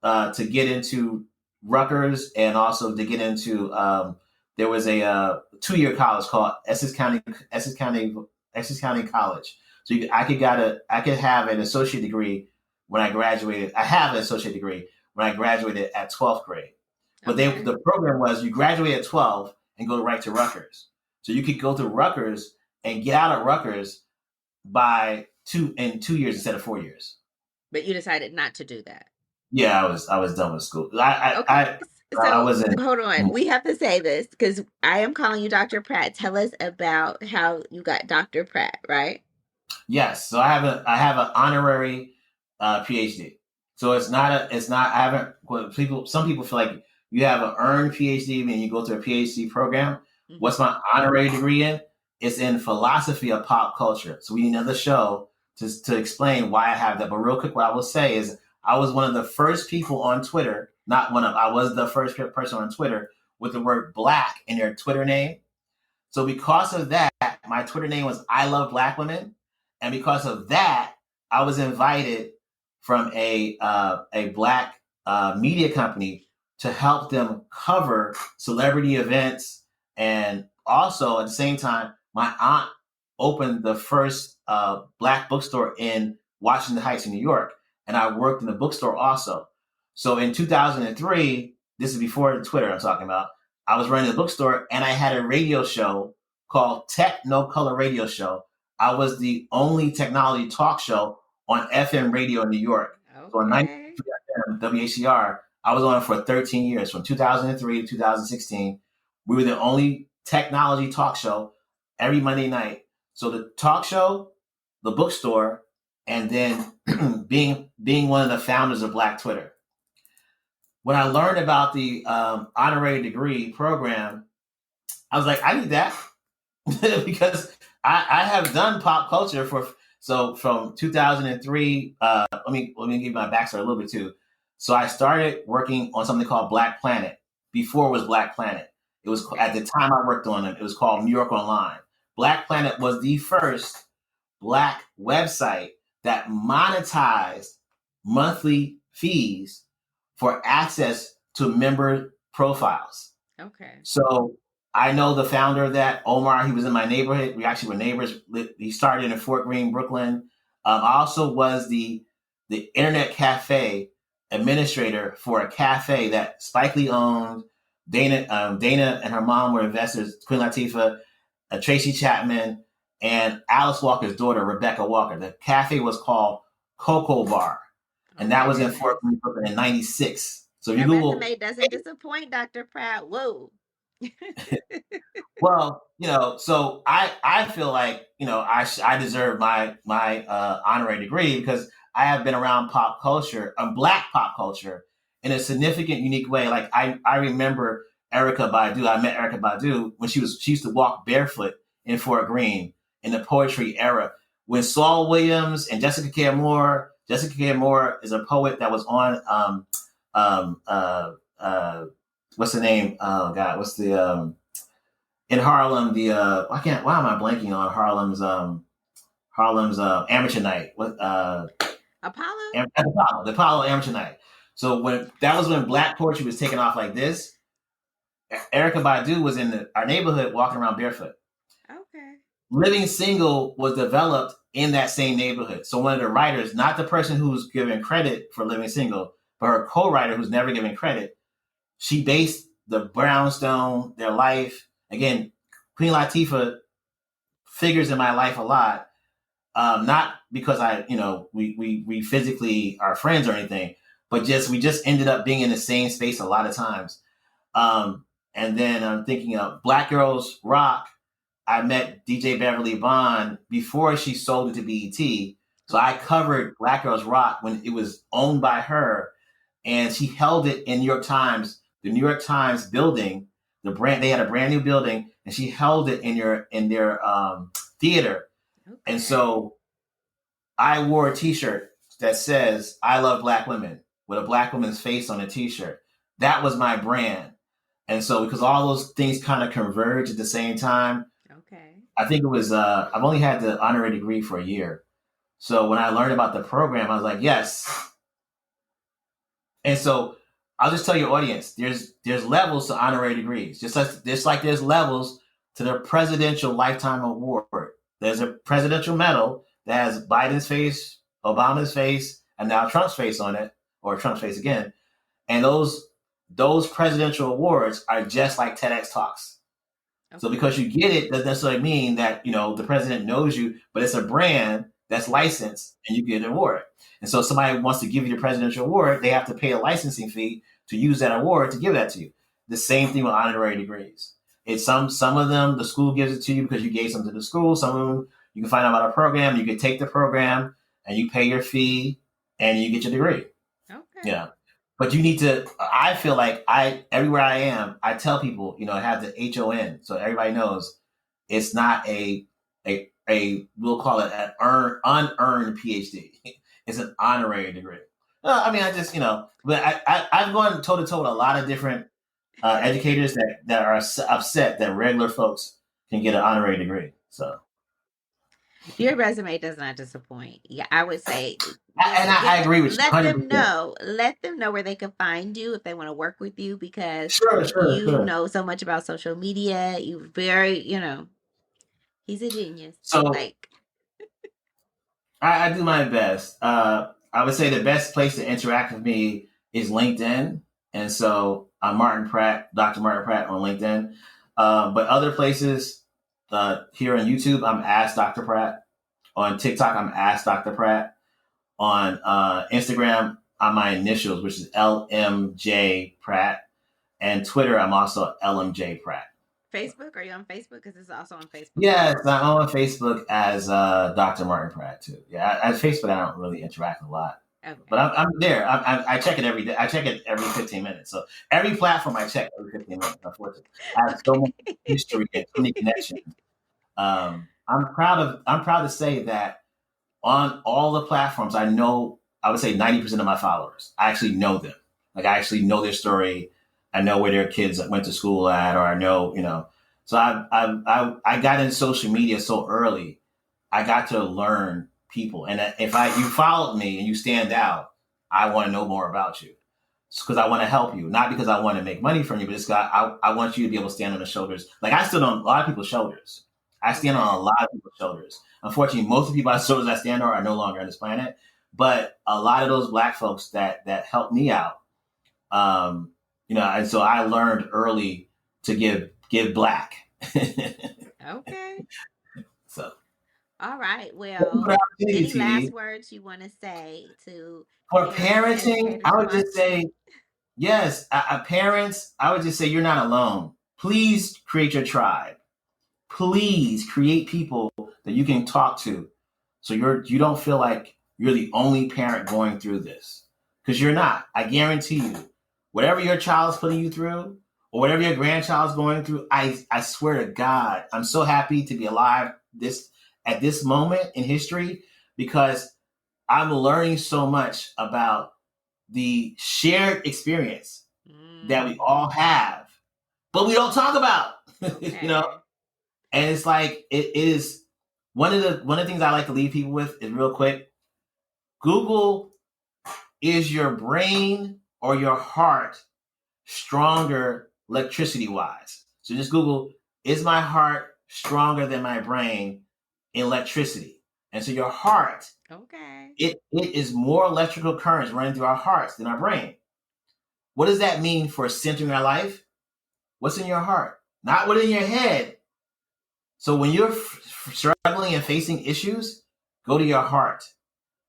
to get into Rutgers and also to get into there was a 2-year college called Essex County College. So I could have an associate degree when I graduated. I have an associate degree when I graduated at 12th grade. But Okay. the program was you graduate at 12 and go right to Rutgers. So you could go to Rutgers and get out of Rutgers by 2 years instead of 4 years. But you decided not to do that. Yeah, I was done with school. Okay. I So wasn't. hold on. We have to say this because I am calling you Dr. Pratt. Tell us about how you got Dr. Pratt, right? Yes, so I have an honorary PhD. So it's not I haven't some people feel like you have an earned PhD and you go to a PhD program. What's Mm-hmm. my honorary degree in? It's in philosophy of pop culture. So we need another show to explain why I have that. But real quick, what I will say is I was one of the first people on Twitter, not one of, I was the first person on Twitter with the word black in their Twitter name. So because of that, my Twitter name was I Love Black Women, and because of that, I was invited from a black media company to help them cover celebrity events, and also at the same time, my aunt opened the first black bookstore in Washington Heights, in New York, and I worked in the bookstore also. So in 2003, this is before Twitter I'm talking about. I was running a bookstore and I had a radio show called Tech No Color Radio Show. I was the only technology talk show on FM radio in New York. So on Okay. 93 FM, WHCR, I was on it for 13 years, from 2003 to 2016. We were the only technology talk show every Monday night. So the talk show, the bookstore, and then being one of the founders of Black Twitter. When I learned about the honorary degree program, I was like, I need that because I have done pop culture from 2003. Let me give my backstory a little bit too. So I started working on something called Black Planet before it was Black Planet. It was Okay. at the time I worked on it. It was called New York Online. Black Planet was the first Black website that monetized monthly fees for access to member profiles. Okay. So I know the founder of that, Omar. He was in my neighborhood. We actually were neighbors. He started in Fort Greene, Brooklyn. I also was the internet cafe administrator for a cafe that Spike Lee owned. Dana and her mom were investors. Queen Latifah, Tracy Chapman, and Alice Walker's daughter, Rebecca Walker. The cafe was called Cocoa Bar, Oh and my that was in goodness. Fort Greene, Brooklyn in '96. So if you That Google. resume doesn't disappoint, Dr. Pratt. Whoa. Well, so I feel like I deserve my honorary degree because I have been around pop culture, Black pop culture, in a significant, unique way. Like I remember Erica Badu. I met Erica Badu when she used to walk barefoot in Fort Greene in the poetry era. When Saul Williams and Jessica Care Moore. Jessica Care Moore is a poet that was on um what's the name? Oh God, what's the in Harlem, the why am I blanking on Harlem's Harlem's amateur night. What Apollo? The Apollo amateur night. So when that was when Black poetry was taking off like this, Erica Badu was in our neighborhood walking around barefoot. Okay. Living Single was developed in that same neighborhood. So one of the writers, not the person who's given credit for Living Single, but her co-writer who's never given credit, she based the brownstone, their life. Again, Queen Latifah figures in my life a lot. Not because we physically are friends or anything, but we just ended up being in the same space a lot of times. And then I'm thinking of Black Girls Rock. I met DJ Beverly Bond before she sold it to BET. So I covered Black Girls Rock when it was owned by her, and she held it in New York Times, the New York Times building. They had a brand new building, and she held it in their theater. Okay. And so I wore a T-shirt that says "I love Black women" with a Black woman's face on a T-shirt. That was my brand. And so because all those things kind of converge at the same time. Okay. I think it was, I've only had the honorary degree for a year. So when I learned about the program, I was like, yes. And so I'll just tell your audience, there's levels to honorary degrees. Just like there's levels to the Presidential Lifetime Award. There's a presidential medal that has Biden's face, Obama's face, and now Trump's face on it, or Trump's face again. And those presidential awards are just like TEDx Talks. Okay. So because you get it doesn't necessarily mean that, the president knows you, but it's a brand that's licensed and you get an award. And so if somebody wants to give you the presidential award, they have to pay a licensing fee to use that award to give that to you. The same thing with honorary degrees. It's some of them, the school gives it to you because you gave something to the school. Some of them, you can find out about a program. You can take the program and you pay your fee and you get your degree. Okay. Yeah. But you need to, I feel like everywhere I am, I tell people, I have the HON. So everybody knows it's not we'll call it an unearned PhD. It's an honorary degree. I just, but I've gone toe to toe with a lot of different educators that are upset that regular folks can get an honorary degree. So. Your resume does not disappoint. Yeah, I would say. I agree with you. Let 100%. Let them know where they can find you if they want to work with you, because sure. know so much about social media. You very, he's a genius. So I do my best. I would say the best place to interact with me is LinkedIn. And so I'm Martin Pratt, Dr. Martin Pratt on LinkedIn. But other places, here on YouTube, I'm Ask Dr. Pratt. On TikTok, I'm Ask Dr. Pratt. On Instagram, I'm my initials, which is LMJ Pratt. And Twitter, I'm also LMJ Pratt. Facebook? Are you on Facebook? Because it's also on Facebook. Yes, I'm on Facebook as Dr. Martin Pratt too. Yeah, at Facebook, I don't really interact a lot. Okay. But I'm there. I check it every day. I check it every 15 minutes. So every platform I check every 15 minutes, unfortunately. I have so much history and so many connections. I'm proud to say that on all the platforms, I would say 90% of my followers, I actually know them. Like I actually know their story. I know where their kids went to school at, or I know, So I got in social media so early. I got to learn people, and if you followed me and you stand out, I want to know more about you, because I want to help you, not because I want to make money from you, but it's I want you to be able to stand on the shoulders. Like I stood on a lot of people's shoulders. I stand on a lot of people's shoulders. Unfortunately, most of the people's shoulders I stand on are no longer on this planet, but a lot of those Black folks that helped me out. And so I learned early to give Black. Okay. So. All right. Well, any last words you want to say for parenting? I would just say, yes, parents. I would just say you're not alone. Please create your tribe. Please create people that you can talk to, so you don't feel like you're the only parent going through this, because you're not. I guarantee you. Whatever your child's putting you through, or whatever your grandchild's going through, I swear to God, I'm so happy to be alive at this moment in history, because I'm learning so much about the shared experience that we all have, but we don't talk about, Okay. And it's like it is one of the things I like to leave people with is real quick. Google, is your brain or your heart stronger electricity wise? So just Google, is my heart stronger than my brain in electricity? And so your heart, Okay. it is more electrical currents running through our hearts than our brain. What does that mean for centering our life? What's in your heart? Not what's in your head. So when you're struggling and facing issues, go to your heart.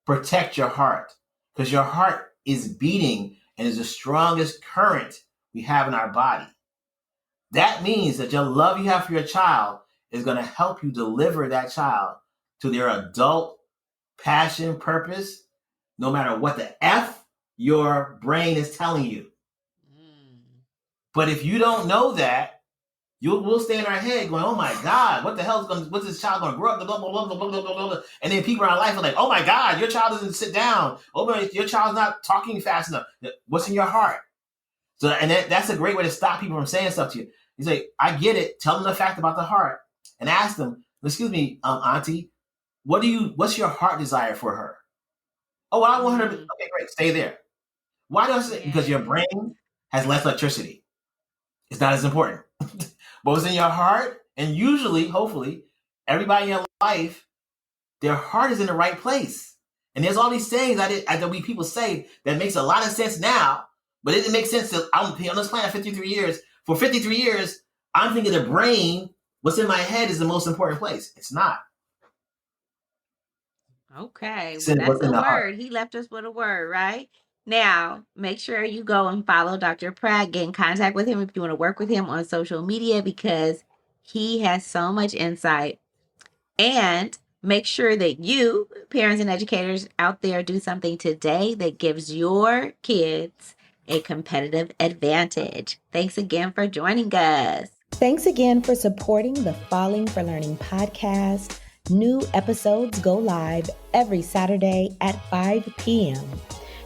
Protect your heart, because your heart is beating and is the strongest current we have in our body. That means that your love you have for your child is going to help you deliver that child to their adult passion, purpose, no matter what the F your brain is telling you. But if you don't know that, we'll stay in our head going, oh my God, what's this child going to grow up? Blah, blah, blah, blah, blah, blah, blah. And then people in our life are like, oh my God, your child doesn't sit down. Oh, your child's not talking fast enough. What's in your heart? So, and that's a great way to stop people from saying stuff to you. You say, I get it. Tell them the fact about the heart and ask them, excuse me, auntie, what's your heart desire for her? Oh, I want her to, okay, great. Stay there. Why does it? Because your brain has less electricity. It's not as important. But what's in your heart, and usually, hopefully, everybody in your life, their heart is in the right place. And there's all these sayings that we people say that makes a lot of sense now, but it didn't make sense that I'm on this planet 53 years. For 53 years, I'm thinking the brain, what's in my head is the most important place. It's not. Okay, well, that's a word. He left us with a word, right? Now, make sure you go and follow Dr. Pratt. Get in contact with him if you want to work with him on social media, because he has so much insight. And make sure that you, parents and educators out there, do something today that gives your kids a competitive advantage. Thanks again for joining us. Thanks again for supporting the Falling for Learning podcast. New episodes go live every Saturday at 5 p.m.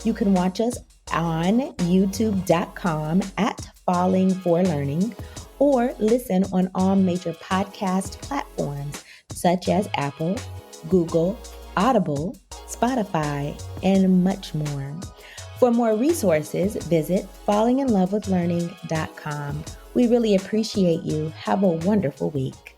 You can watch us on youtube.com at Falling for Learning, or listen on all major podcast platforms such as Apple, Google, Audible, Spotify, and much more. For more resources, visit fallinginlovewithlearning.com. We really appreciate you. Have a wonderful week.